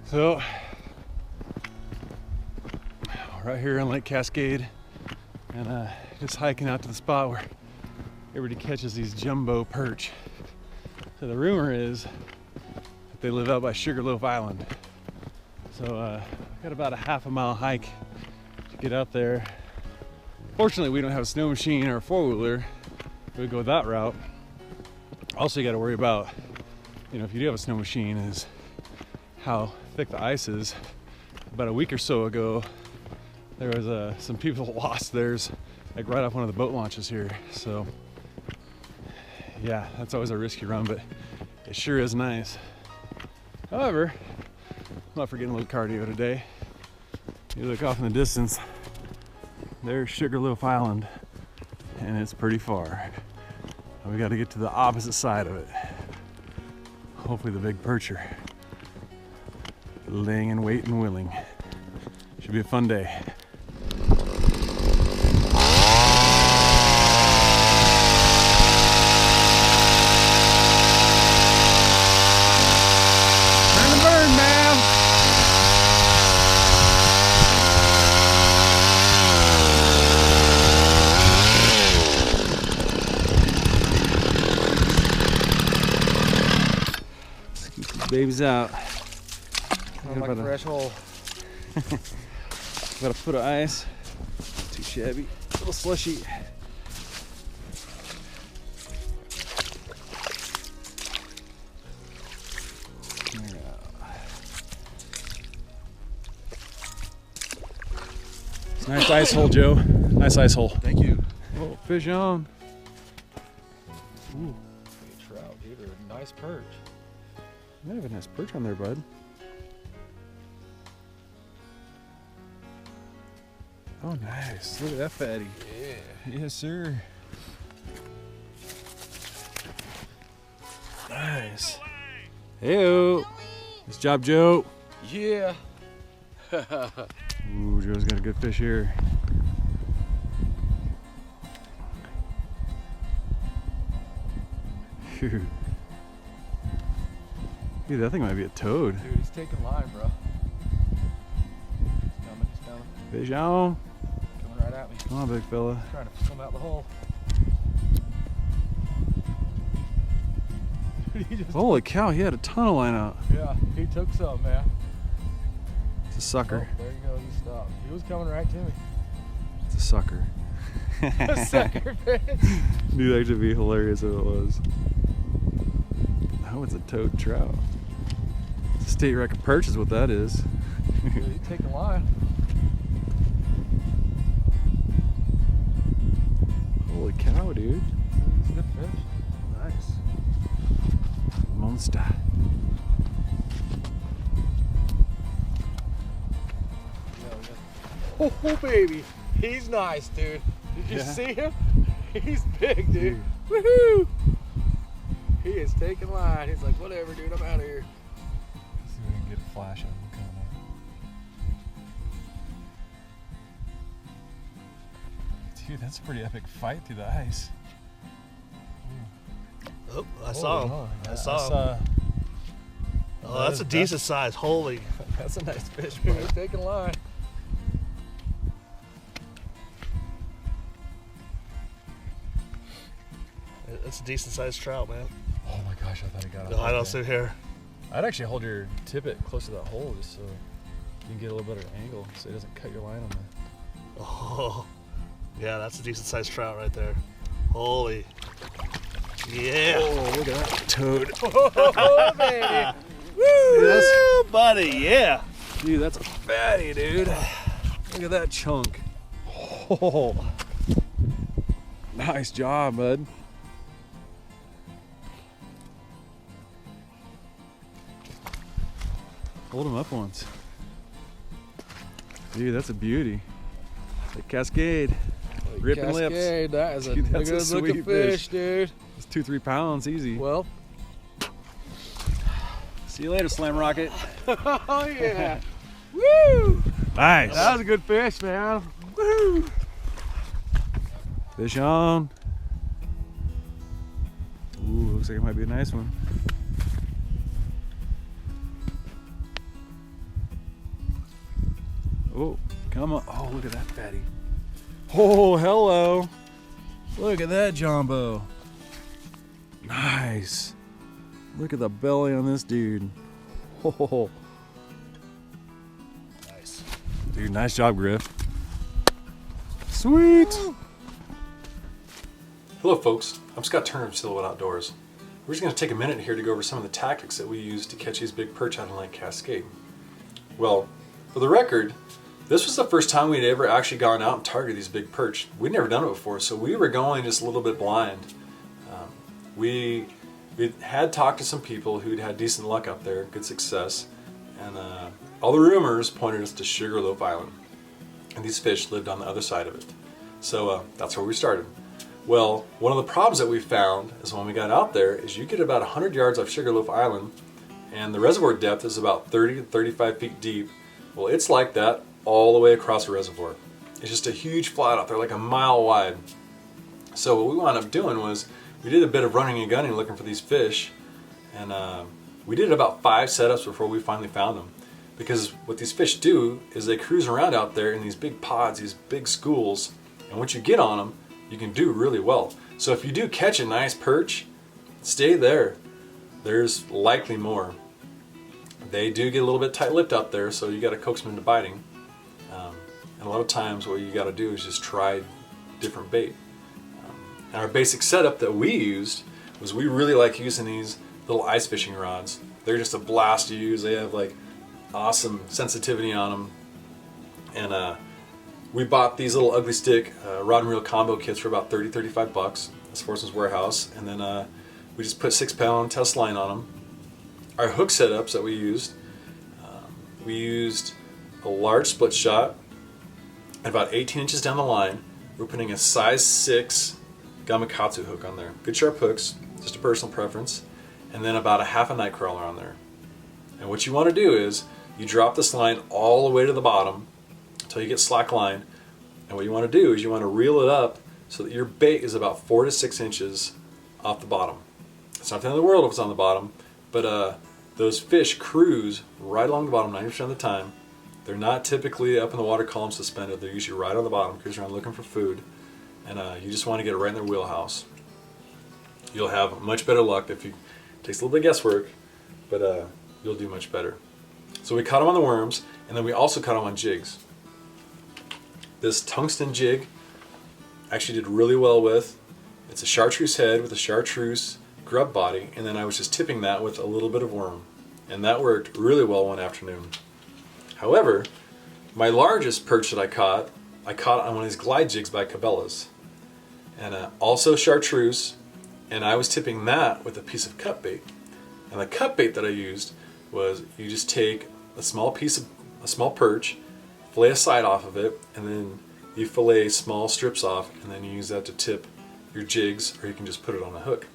So, right here on Lake Cascade, and just hiking out to the spot where everybody catches these jumbo perch. So the rumor is that they live out by Sugarloaf Island. So I got about a half-a-mile hike to get out there. Fortunately, we don't have a snow machine or a four-wheeler. We would go that route. Also, you got to worry about, if you do have a snow machine, is how thick the ice is. About a week or so ago, there was some people lost theirs, like right off one of the boat launches here. So, yeah, that's always a risky run, but it sure is nice. However, I'm not forgetting a little cardio today. You look off in the distance, there's Sugarloaf Island, and it's pretty far. We got to get to the opposite side of it. Hopefully the big perch are laying in wait and willing. Should be a fun day. Turn the burn, man! Keep these babies out. Like a fresh hole. Got a foot of ice. Too shabby. A little slushy. It's a nice ice hole, Joe. Nice ice hole. Thank you. Oh, fish on. Ooh, big trout, dude, or a nice perch. You have a nice perch on there, bud. Oh, nice. Look at that fatty. Yeah. Yes, sir. Nice. Hey-o. Nice job, Joe. Yeah. Ooh, Joe's got a good fish here. Phew. Dude, that thing might be a toad. Dude, he's taking line, bro. He's coming. Fish on. Coming right at me. Come on, big fella. Trying to swim out the hole. Dude, he just Holy cow, he had a ton of line out. Yeah, he took some, man. It's a sucker. Oh, there you go, he stopped. He was coming right to me. It's a sucker. A sucker fish. Dude, that would be hilarious if it was. Oh, it's a toad trout. It's a state record perch is what that is. Dude, he's taking line. Holy cow, dude. He's a good fish. Nice. Monster. Oh, baby. He's nice, dude. Did you see him? He's big, dude. Woohoo! He is taking line. He's like, whatever, dude, I'm out of here. Let's see if we can get a flash of him coming. Dude, that's a pretty epic fight through the ice. Oh, I saw him. No. I saw him. Oh, that's a decent size. Holy. That's a nice fish, bro. He's taking line. That's a decent sized trout, man. Oh my gosh, I thought he got it. No, I don't sit here. I'd actually hold your tippet close to that hole just so you can get a little better angle so it doesn't cut your line on that. Oh, yeah, that's a decent sized trout right there. Holy. Yeah. Oh, look at that toad. Oh, baby. Woo, buddy, yeah. Dude, that's a fatty, dude. Look at that chunk. Oh, nice job, bud. Hold him up once. Dude, that's a beauty. The Cascade. Ripping lips. Cascade, that is a Dude, that's a good looking sweet fish, dude. It's 2-3 pounds, easy. Well, see you later, Slam Rocket. oh yeah. Woo! Nice. That was a good fish, man. Woo! Fish on. Ooh, looks like it might be a nice one. Oh, come on. Oh, look at that fatty. Oh, hello. Look at that jumbo. Nice. Look at the belly on this dude. Oh. Nice. Dude, nice job, Griff. Sweet. Hello, folks. I'm Scott Turner of Silhouette Outdoors. We're just going to take a minute here to go over some of the tactics that we use to catch these big perch out on Lake Cascade. Well, for the record, this was the first time we'd ever actually gone out and targeted these big perch. We'd never done it before, so we were going just a little bit blind. We had talked to some people who'd had decent luck up there, good success, and all the rumors pointed us to Sugarloaf Island, and these fish lived on the other side of it. So that's where we started. Well, one of the problems that we found is when we got out there is you get about 100 yards off Sugarloaf Island, and the reservoir depth is about 30 to 35 feet deep. Well, it's like that all the way across the reservoir. It's just a huge flat out there, like a mile wide. So what we wound up doing was we did a bit of running and gunning looking for these fish, and we did about 5 setups before we finally found them. Because what these fish do is they cruise around out there in these big pods, these big schools, and once you get on them, you can do really well. So if you do catch a nice perch, stay there. There's likely more. They do get a little bit tight-lipped out there, so you got to coax them into biting. And a lot of times what you got to do is just try different bait. And our basic setup that we used was we really like using these little ice fishing rods. They're just a blast to use. They have like awesome sensitivity on them. And we bought these little ugly stick rod and reel combo kits for about $30-35 at Sportsman's Warehouse. And then we just put 6-pound test line on them. Our hook setups that we used a large split shot at about 18 inches down the line. We're putting a size 6 Gamakatsu hook on there. Good sharp hooks, just a personal preference. And then about a half a night crawler on there. And what you want to do is you drop this line all the way to the bottom until you get slack line. And what you want to do is you want to reel it up so that your bait is about 4 to 6 inches off the bottom. It's not the end of the world if it's on the bottom, but those fish cruise right along the bottom 90% of the time. They're not typically up in the water column suspended. They're usually right on the bottom, cruising around looking for food. And you just want to get it right in their wheelhouse. You'll have much better luck if you, it takes a little bit of guesswork, but you'll do much better. So we caught them on the worms, and then we also caught them on jigs. This tungsten jig actually did really well with. It's a chartreuse head with a chartreuse grub body, and then I was just tipping that with a little bit of worm, and that worked really well one afternoon. However, my largest perch that I caught on one of these glide jigs by Cabelas, and also chartreuse, and I was tipping that with a piece of cut bait. And the cut bait that I used was you just take a small perch, fillet a side off of it, and then you fillet small strips off, and then you use that to tip your jigs, or you can just put it on a hook.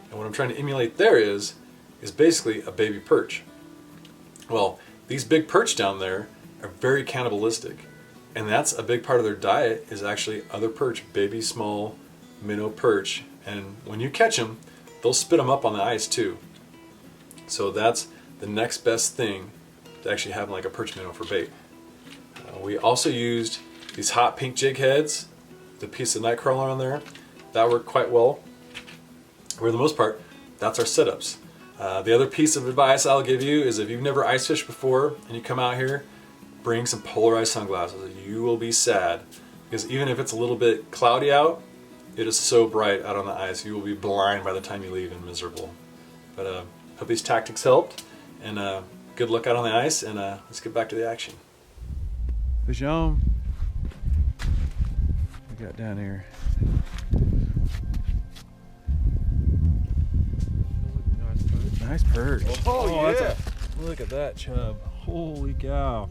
And what I'm trying to emulate there is basically a baby perch. Well, these big perch down there are very cannibalistic, and that's a big part of their diet is actually other perch, baby small minnow perch. And when you catch them, they'll spit them up on the ice too. So that's the next best thing to actually have like a perch minnow for bait. We also used these hot pink jig heads, the piece of night crawler on there. That worked quite well. For the most part, that's our setups. The other piece of advice I'll give you is if you've never ice fished before and you come out here, bring some polarized sunglasses. You will be sad because even if it's a little bit cloudy out, it is so bright out on the ice. You will be blind by the time you leave and miserable. But hope these tactics helped, and good luck out on the ice, and let's get back to the action. Fish on. We got down here. Nice perch. Oh yeah. Look at that chub. Holy cow.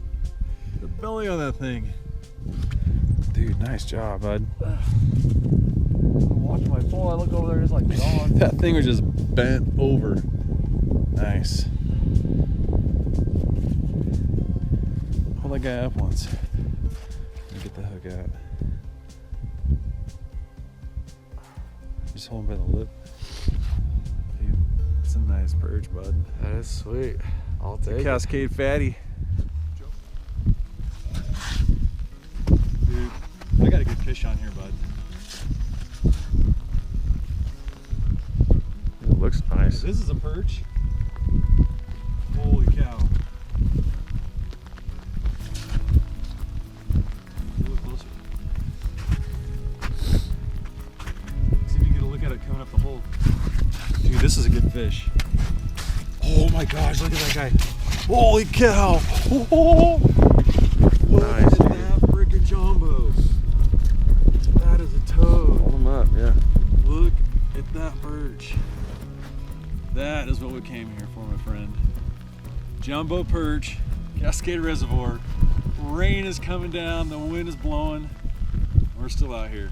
The belly on that thing. Dude, nice job, bud. I'm watching my phone. I look over there and it's like gone. That thing was just bent over. Nice. Hold that guy up once. Let me get the hook out. Just hold him by the lip. Dude, it's a nice perch, bud. That is sweet. I'll take it. Cascade fatty. fish on here, bud. It looks nice. This is a perch. Holy cow. A little closer. See if you can get a look at it coming up the hole. Dude, this is a good fish. Oh my gosh, look at that guy. Holy cow. Oh, look Nice, at that freaking jumbo. That is a toad. Hold them up, yeah. Look at that perch. That is what we came here for, my friend. Jumbo perch, Cascade Reservoir. Rain is coming down, the wind is blowing. We're still out here.